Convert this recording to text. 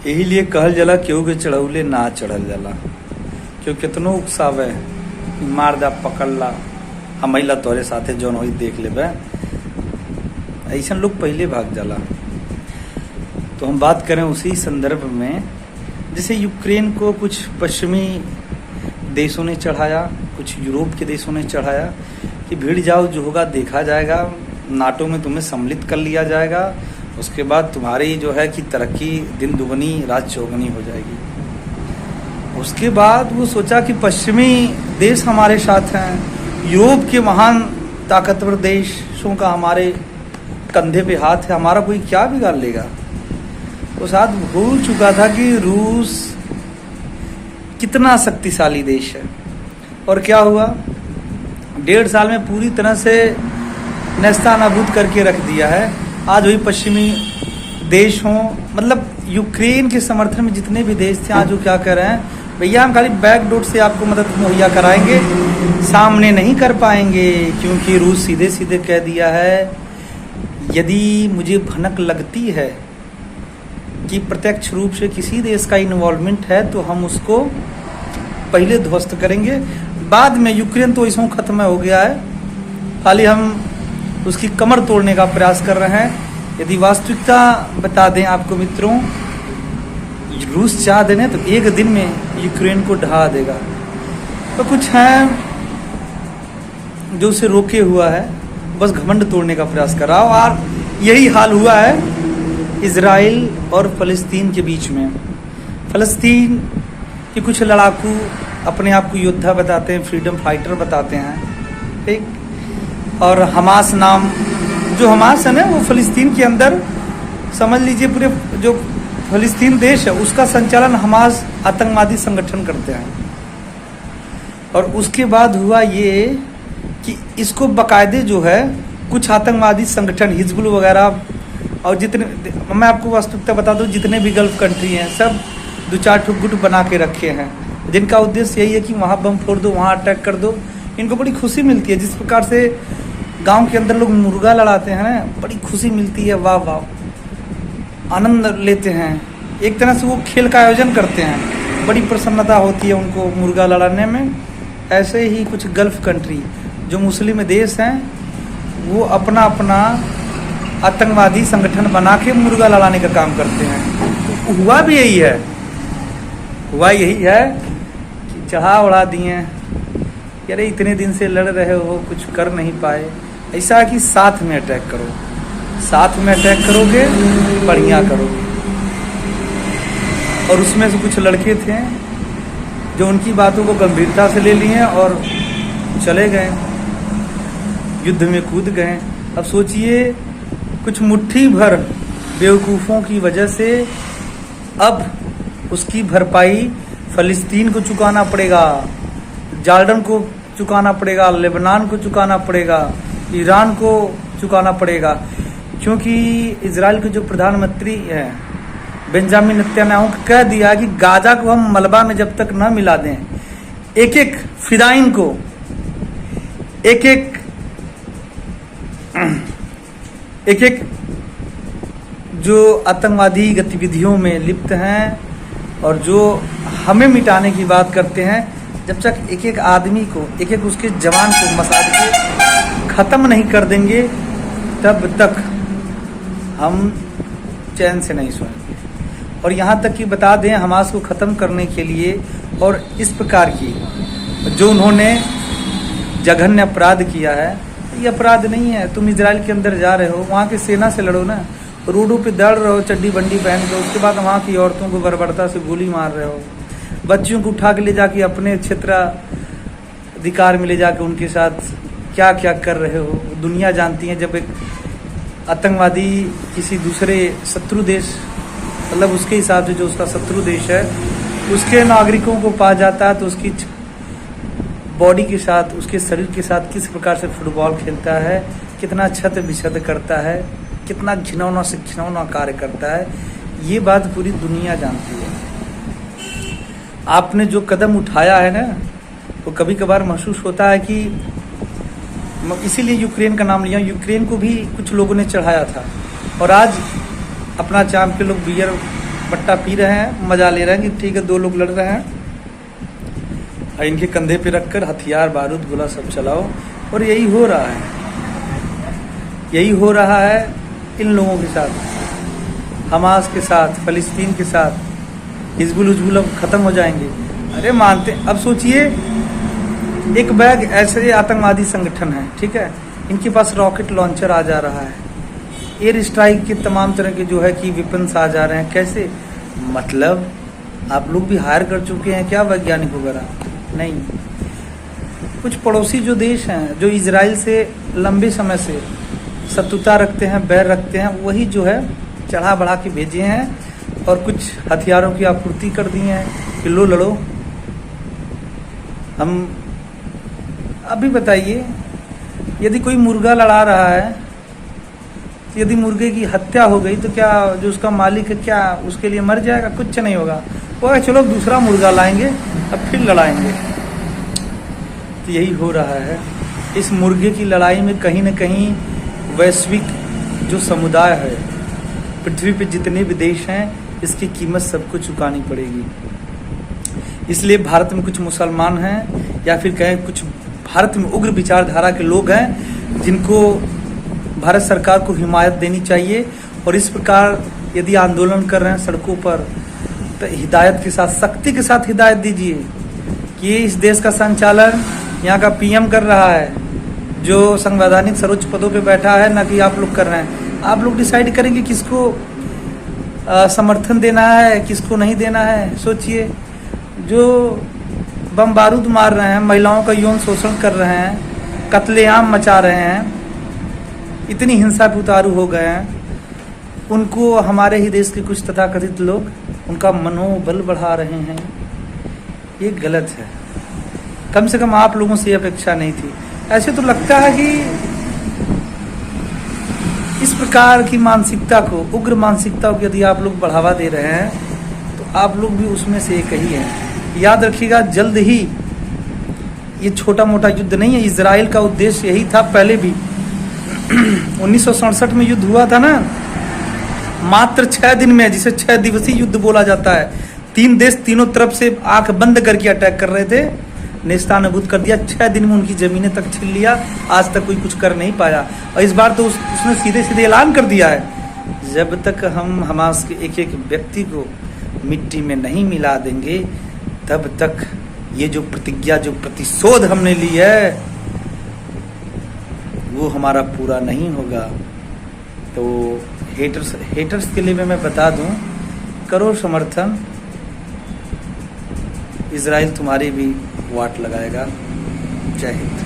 यही लिए कहल जला केहू के चढ़ौले ना चढ़ल जाला। क्यों कितनो उकसावे मार दा पकड़ ला हम अइला तोरे साथे जौन होई देख लेबे, ऐसा लोग पहले भाग जाला। तो हम बात करें उसी संदर्भ में, जैसे यूक्रेन को कुछ पश्चिमी देशों ने चढ़ाया, कुछ यूरोप के देशों ने चढ़ाया कि भीड़ जाओ, जो होगा देखा जाएगा, नाटो में तुम्हें सम्मिलित कर लिया जाएगा, उसके बाद तुम्हारी जो है कि तरक्की दिन दुगनी रात चौगनी हो जाएगी। उसके बाद वो सोचा कि पश्चिमी देश हमारे साथ हैं, यूरोप के महान ताकतवर देशों का हमारे कंधे पे हाथ है, हमारा कोई क्या बिगाड़ लेगा। वो साथ भूल चुका था कि रूस कितना शक्तिशाली देश है। और क्या हुआ, 1.5 साल में पूरी तरह से नेस्तानाबूद करके रख दिया है। आज वही पश्चिमी देश हों, मतलब यूक्रेन के समर्थन में जितने भी देश थे, आज वो क्या कर रहे हैं, भैया हम खाली बैकडोर से आपको मदद मुहैया कराएंगे, सामने नहीं कर पाएंगे। क्योंकि रूस सीधे सीधे कह दिया है, यदि मुझे भनक लगती है कि प्रत्यक्ष रूप से किसी देश का इन्वॉल्वमेंट है तो हम उसको पहले ध्वस्त करेंगे, बाद में यूक्रेन तो इसमें खत्म हो गया है, खाली हम उसकी कमर तोड़ने का प्रयास कर रहे हैं। यदि वास्तविकता बता दें आपको मित्रों, रूस चाह देने तो एक दिन में यूक्रेन को ढहा देगा। तो कुछ है जो उसे रोके हुआ है, बस घमंड तोड़ने का प्रयास कर रहा हो। और यही हाल हुआ है इजराइल और फलस्तीन के बीच में। फलस्तीन के कुछ लड़ाकू अपने आप को योद्धा बताते हैं, फ्रीडम फाइटर बताते हैं, ठीक। और हमास नाम, जो हमास है ना, वो फलस्तीन के अंदर समझ लीजिए पूरे जो फलस्तीन देश है उसका संचालन हमास आतंकवादी संगठन करते हैं। और उसके बाद हुआ ये कि इसको बाकायदे जो है कुछ आतंकवादी संगठन हिजबुल वगैरह, और जितने, मैं आपको वास्तविकता बता दूं, जितने भी गल्फ कंट्री हैं सब 2-4 गुट बना के रखे हैं, जिनका उद्देश्य यही है कि वहाँ बम फोड़ दो, वहाँ अटैक कर दो। इनको बड़ी खुशी मिलती है, जिस प्रकार से गांव के अंदर लोग मुर्गा लड़ाते हैं ना, बड़ी खुशी मिलती है, वाह वाह, आनंद लेते हैं। एक तरह से वो खेल का आयोजन करते हैं, बड़ी प्रसन्नता होती है उनको मुर्गा लड़ाने में। ऐसे ही कुछ गल्फ कंट्री जो मुस्लिम देश हैं, वो अपना अपना आतंकवादी संगठन बना के मुर्गा लड़ाने का काम करते हैं। तो हुआ भी यही है, हुआ यही है कि चढ़ा उड़ा दिए, अरे इतने दिन से लड़ रहे हो, कुछ कर नहीं पाए। ऐसा कि साथ में अटैक करो, साथ में अटैक करोगे बढ़िया करोगे। और उसमें से कुछ लड़के थे जो उनकी बातों को गंभीरता से ले लिए और चले गए, युद्ध में कूद गए। अब सोचिए, कुछ मुट्ठी भर बेवकूफ़ों की वजह से अब उसकी भरपाई फलस्तीन को चुकाना पड़ेगा, जॉर्डन को चुकाना पड़ेगा, लेबनान को चुकाना पड़ेगा, ईरान को चुकाना पड़ेगा। क्योंकि इजराइल के जो प्रधानमंत्री हैं बेंजामिन नेतन्याहू ने कह दिया कि गाजा को हम मलबा में जब तक न मिला दें, एक एक फिदाइन को, एक एक जो आतंकवादी गतिविधियों में लिप्त हैं और जो हमें मिटाने की बात करते हैं, जब तक एक एक आदमी को, एक एक उसके जवान को मसाज के ख़त्म नहीं कर देंगे, तब तक हम चैन से नहीं सोएंगे। और यहाँ तक कि बता दें, हमास को ख़त्म करने के लिए और इस प्रकार की जो उन्होंने जघन्य अपराध किया है, ये अपराध नहीं है। तुम इजराइल के अंदर जा रहे हो, वहाँ की सेना से लड़ो ना, रोडों पे दौड़ रहे हो चड्डी बंडी पहन के, उसके बाद वहाँ की औरतों को बर्बरता से गोली मार रहे हो, बच्चियों को उठा के ले जाके अपने क्षेत्राधिकार में ले जाके उनके साथ क्या क्या कर रहे हो। दुनिया जानती है, जब एक आतंकवादी किसी दूसरे शत्रु देश, मतलब उसके हिसाब से जो उसका शत्रु देश है, उसके नागरिकों को पा जाता है, तो उसकी बॉडी के साथ, उसके शरीर के साथ किस प्रकार से फुटबॉल खेलता है, कितना छत बिछत करता है, कितना घिनौना से घिनौना कार्य करता है, ये बात पूरी दुनिया जानती है। आपने जो कदम उठाया है ना, वो कभी कभार महसूस होता है कि, इसीलिए यूक्रेन का नाम लिया, यूक्रेन को भी कुछ लोगों ने चढ़ाया था, और आज अपना चाम के लोग बियर पट्टा पी रहे हैं, मजा ले रहे हैं कि ठीक है 2 लोग लड़ रहे हैं, और इनके कंधे पे रखकर हथियार बारूद गोला सब चलाओ। और यही हो रहा है, यही हो रहा है इन लोगों के साथ, हमास के साथ, फ़लस्तीन के साथ। हिजबुल उजबुल अब ख़त्म हो जाएंगे। अरे मानते, अब सोचिए एक बैग ऐसे आतंकवादी संगठन है, ठीक है, इनके पास रॉकेट लॉन्चर आ जा रहा है, एयर स्ट्राइक के तमाम तरह के जो है कि वेपन्स आ जा रहे हैं। कैसे? मतलब आप लोग भी हायर कर चुके हैं क्या वैज्ञानिक वगैरह? नहीं। कुछ पड़ोसी जो देश हैं, जो इजराइल से लंबे समय से शत्रुता रखते हैं, बैर रखते हैं, वही जो है चढ़ा बढ़ा के भेजे हैं और कुछ हथियारों की आपूर्ति कर दी है कि लो लड़ो। हम अभी बताइए, यदि कोई मुर्गा लड़ा रहा है, यदि मुर्गे की हत्या हो गई तो क्या जो उसका मालिक है क्या उसके लिए मर जाएगा? कुछ नहीं होगा। वो चलो दूसरा मुर्गा लाएंगे, अब फिर लड़ाएंगे। तो यही हो रहा है। इस मुर्गे की लड़ाई में कहीं न कहीं वैश्विक जो समुदाय है, पृथ्वी पे जितने भी देश हैं, इसकी कीमत सबको चुकानी पड़ेगी। इसलिए भारत में कुछ मुसलमान हैं, या फिर कहें कुछ भारत में उग्र विचारधारा के लोग हैं, जिनको भारत सरकार को हिमायत देनी चाहिए। और इस प्रकार यदि आंदोलन कर रहे हैं सड़कों पर, तो हिदायत के साथ, सख्ती के साथ हिदायत दीजिए कि इस देश का संचालन यहाँ का पीएम कर रहा है, जो संवैधानिक सर्वोच्च पदों पे बैठा है, ना कि आप लोग कर रहे हैं। आप लोग डिसाइड करेंगे किसको समर्थन देना है, किसको नहीं देना है। सोचिए, जो बम बारूद मार रहे हैं, महिलाओं का यौन शोषण कर रहे हैं, कत्लेआम मचा रहे हैं, इतनी हिंसा पे उतारू हो गए हैं, उनको हमारे ही देश के कुछ तथाकथित लोग उनका मनोबल बढ़ा रहे हैं। ये गलत है। कम से कम आप लोगों से अपेक्षा नहीं थी। ऐसे तो लगता है कि इस प्रकार की मानसिकता को, उग्र मानसिकता को यदि आप लोग बढ़ावा दे रहे हैं, तो आप लोग भी उसमें से एक ही हैं। याद रखिएगा, जल्द ही ये छोटा मोटा युद्ध नहीं है। इजराइल का उद्देश्य यही था पहले भी। 1967 में युद्ध हुआ था ना, मात्र 6 दिन में, जिसे 6 दिवसीय युद्ध बोला जाता है। 3 देश तीनों तरफ से आंख बंद करके अटैक कर रहे थे, नेस्तानाबूद कर दिया। 6 दिन में उनकी जमीनें तक छीन लिया। आज तक कोई कुछ कर नहीं पाया। और इस बार तो उसने सीधे सीधे ऐलान कर दिया है, जब तक हम हमास के एक एक व्यक्ति को मिट्टी में नहीं मिला देंगे, तब तक ये जो प्रतिज्ञा, जो प्रतिशोध हमने ली है, वो हमारा पूरा नहीं होगा। तो हेटर्स के लिए मैं बता दूं, करो समर्थन, इजराइल तुम्हारी भी वाट लगाएगा। जय हिंद।